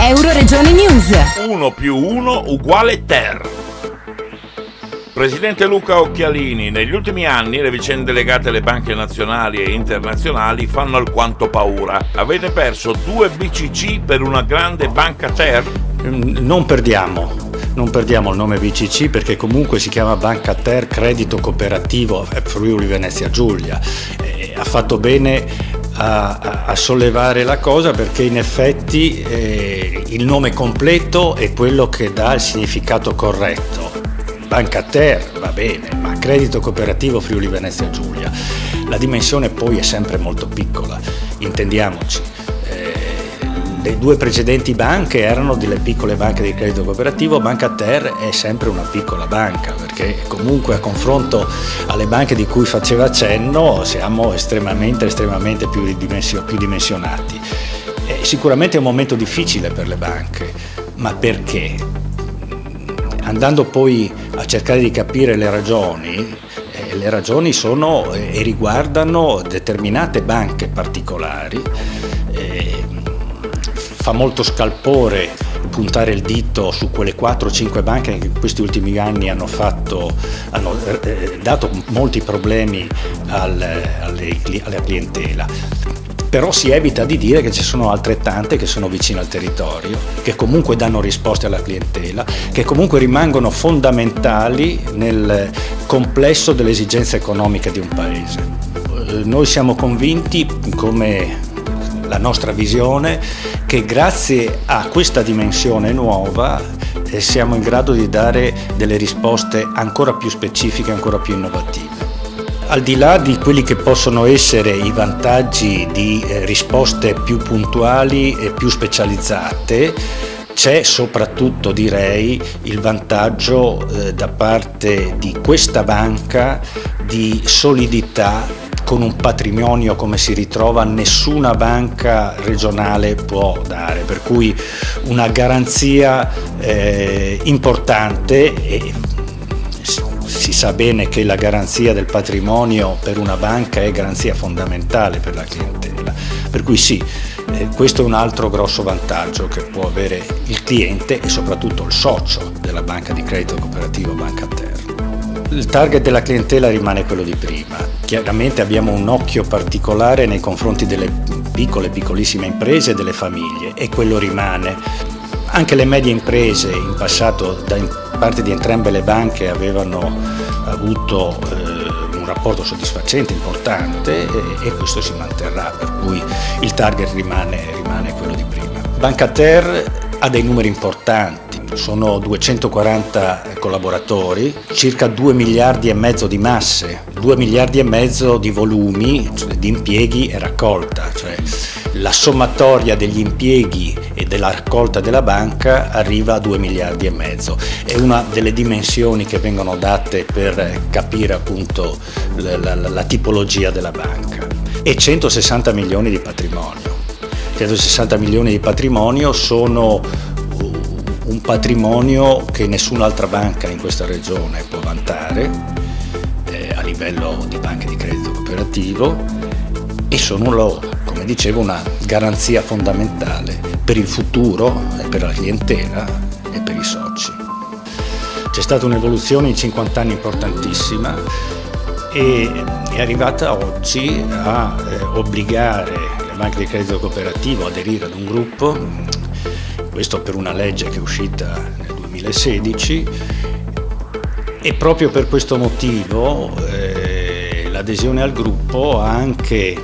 Euroregioni News. 1 più 1 uguale ter. Presidente Luca Occhialini, negli ultimi anni le vicende legate alle banche nazionali e internazionali fanno alquanto paura. Avete perso 2 BCC per una grande banca ter? Non perdiamo il nome BCC perché comunque si chiama Banca Ter Credito Cooperativo Friuli Venezia Giulia. Ha fatto bene a sollevare la cosa perché in effetti il nome completo è quello che dà il significato corretto. Banca Ter va bene, ma Credito Cooperativo Friuli Venezia Giulia. La dimensione poi è sempre molto piccola, intendiamoci. Le 2 precedenti banche erano delle piccole banche di credito cooperativo. Banca Ter è sempre una piccola banca perché comunque a confronto alle banche di cui faceva accenno siamo estremamente più dimensionati. Sicuramente è un momento difficile per le banche, ma perché? Andando poi a cercare di capire le ragioni sono e riguardano determinate banche particolari. Fa molto scalpore puntare il dito su quelle 4-5 banche che in questi ultimi anni hanno dato molti problemi alla clientela. Però si evita di dire che ci sono altrettante che sono vicine al territorio, che comunque danno risposte alla clientela, che comunque rimangono fondamentali nel complesso delle esigenze economiche di un paese. Noi siamo convinti, come la nostra visione, che grazie a questa dimensione nuova siamo in grado di dare delle risposte ancora più specifiche, ancora più innovative. Al di là di quelli che possono essere i vantaggi di risposte più puntuali e più specializzate, c'è soprattutto, direi, il vantaggio da parte di questa banca di solidità con un patrimonio come si ritrova nessuna banca regionale può dare, per cui una garanzia importante. E si sa bene che la garanzia del patrimonio per una banca è garanzia fondamentale per la clientela, per cui sì, questo è un altro grosso vantaggio che può avere il cliente e soprattutto il socio della banca di credito cooperativo Banca Ter. Il target della clientela rimane quello di prima. Chiaramente abbiamo un occhio particolare nei confronti delle piccolissime imprese e delle famiglie, e quello rimane. Anche le medie imprese in passato da parte di entrambe le banche avevano avuto un rapporto soddisfacente, importante, e questo si manterrà, per cui il target rimane quello di prima. Banca Ter ha dei numeri importanti. Sono 240 collaboratori, circa 2 miliardi e mezzo di masse, 2 miliardi e mezzo di volumi, cioè di impieghi e raccolta, cioè la sommatoria degli impieghi e della raccolta della banca arriva a 2 miliardi e mezzo. È una delle dimensioni che vengono date per capire appunto la tipologia della banca. E 160 milioni di patrimonio. 160 milioni di patrimonio sono un patrimonio che nessun'altra banca in questa regione può vantare a livello di banche di credito cooperativo, e sono, come dicevo, una garanzia fondamentale per il futuro e per la clientela e per i soci. C'è stata un'evoluzione in 50 anni importantissima e è arrivata oggi a obbligare le banche di credito cooperativo ad aderire ad un gruppo. Questo per una legge che è uscita nel 2016, e proprio per questo motivo l'adesione al gruppo ha anche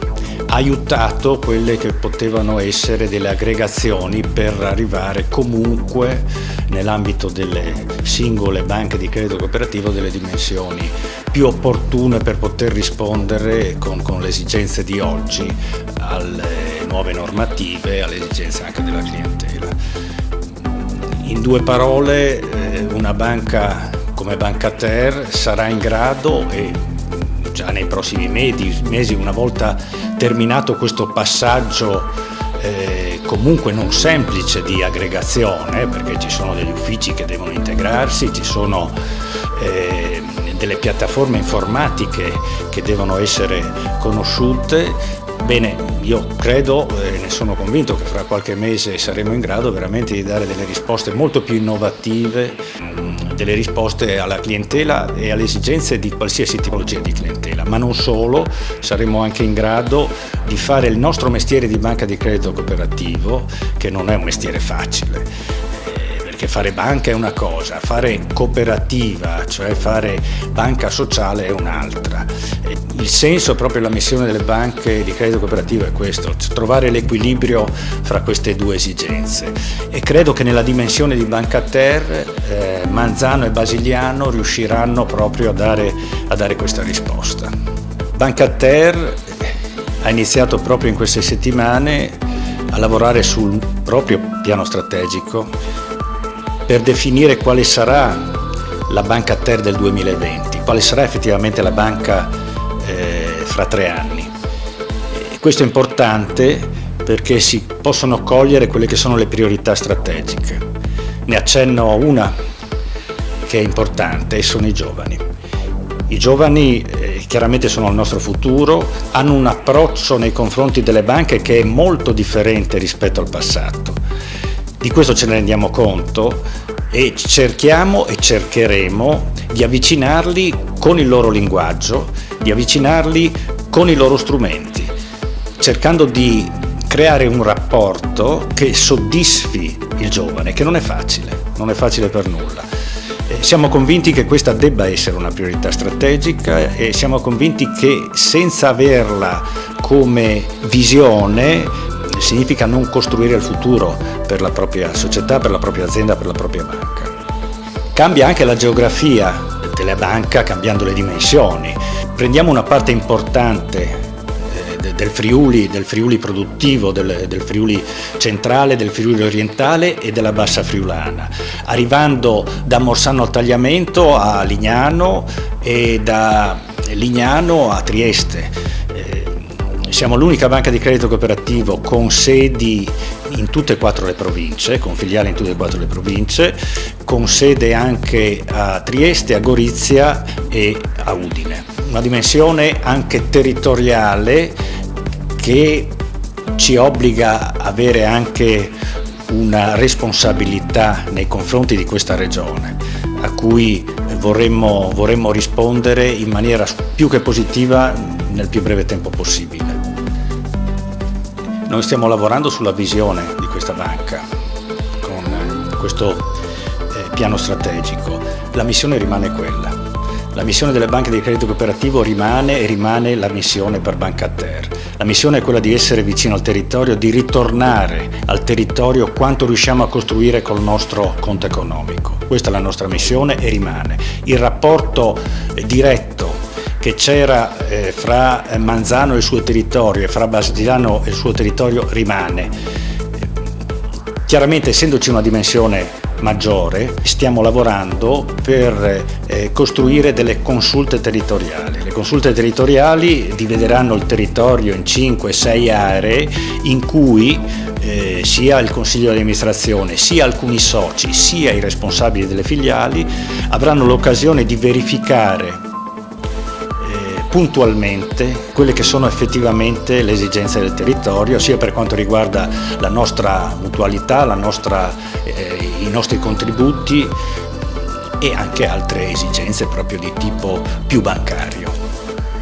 aiutato quelle che potevano essere delle aggregazioni per arrivare comunque nell'ambito delle singole banche di credito cooperativo delle dimensioni più opportune per poter rispondere con le esigenze di oggi alle nuove normative, alle esigenze anche della clientela. In 2 parole, una banca come Banca Ter sarà in grado, e già nei prossimi mesi, una volta terminato questo passaggio comunque non semplice di aggregazione, perché ci sono degli uffici che devono integrarsi, ci sono delle piattaforme informatiche che devono essere conosciute, Bene, io credo e ne sono convinto che fra qualche mese saremo in grado veramente di dare delle risposte molto più innovative, delle risposte alla clientela e alle esigenze di qualsiasi tipologia di clientela, ma non solo, saremo anche in grado di fare il nostro mestiere di banca di credito cooperativo, che non è un mestiere facile. Perché fare banca è una cosa, fare cooperativa, cioè fare banca sociale, è un'altra. Il senso, proprio la missione delle banche di credito cooperativo è questo, trovare l'equilibrio fra queste due esigenze. E credo che nella dimensione di Bancater Manzano e Basiliano riusciranno proprio a dare questa risposta. Bancater ha iniziato proprio in queste settimane a lavorare sul proprio piano strategico per definire quale sarà la Bancater del 2020, quale sarà effettivamente la banca fra 3 anni. Questo è importante perché si possono cogliere quelle che sono le priorità strategiche. Ne accenno una che è importante e sono i giovani. I giovani chiaramente sono il nostro futuro, hanno un approccio nei confronti delle banche che è molto differente rispetto al passato. Di questo ce ne rendiamo conto e cerchiamo e cercheremo di avvicinarli con il loro linguaggio, di avvicinarli con i loro strumenti, cercando di creare un rapporto che soddisfi il giovane, che non è facile per nulla. Siamo convinti che questa debba essere una priorità strategica e siamo convinti che senza averla come visione significa non costruire il futuro per la propria società, per la propria azienda, per la propria banca. Cambia anche la geografia della banca cambiando le dimensioni. Prendiamo una parte importante del Friuli produttivo, del Friuli centrale, del Friuli orientale e della Bassa Friulana, arrivando da Morsano al Tagliamento a Lignano e da Lignano a Trieste. Siamo l'unica banca di credito cooperativo con sedi in tutte e 4 le province, con filiali in tutte e 4 le province, con sede anche a Trieste, a Gorizia e a Udine. Una dimensione anche territoriale che ci obbliga a avere anche una responsabilità nei confronti di questa regione, a cui vorremmo rispondere in maniera più che positiva nel più breve tempo possibile. Noi stiamo lavorando sulla visione di questa banca, con questo piano strategico. La missione rimane quella. La missione delle banche di credito cooperativo rimane la missione per Bancater. La missione è quella di essere vicino al territorio, di ritornare al territorio quanto riusciamo a costruire col nostro conto economico. Questa è la nostra missione e rimane. Il rapporto diretto che c'era fra Manzano e il suo territorio e fra Basiliano e il suo territorio rimane. Chiaramente, essendoci una dimensione maggiore, stiamo lavorando per costruire delle consulte territoriali. Le consulte territoriali divideranno il territorio in 5-6 aree in cui sia il consiglio di amministrazione, sia alcuni soci, sia i responsabili delle filiali avranno l'occasione di verificare puntualmente quelle che sono effettivamente le esigenze del territorio, sia per quanto riguarda la nostra mutualità, i nostri contributi e anche altre esigenze proprio di tipo più bancario.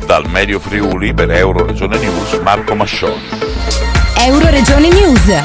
Dal Medio Friuli per Euroregione News, Marco Mascioni. Euroregione News.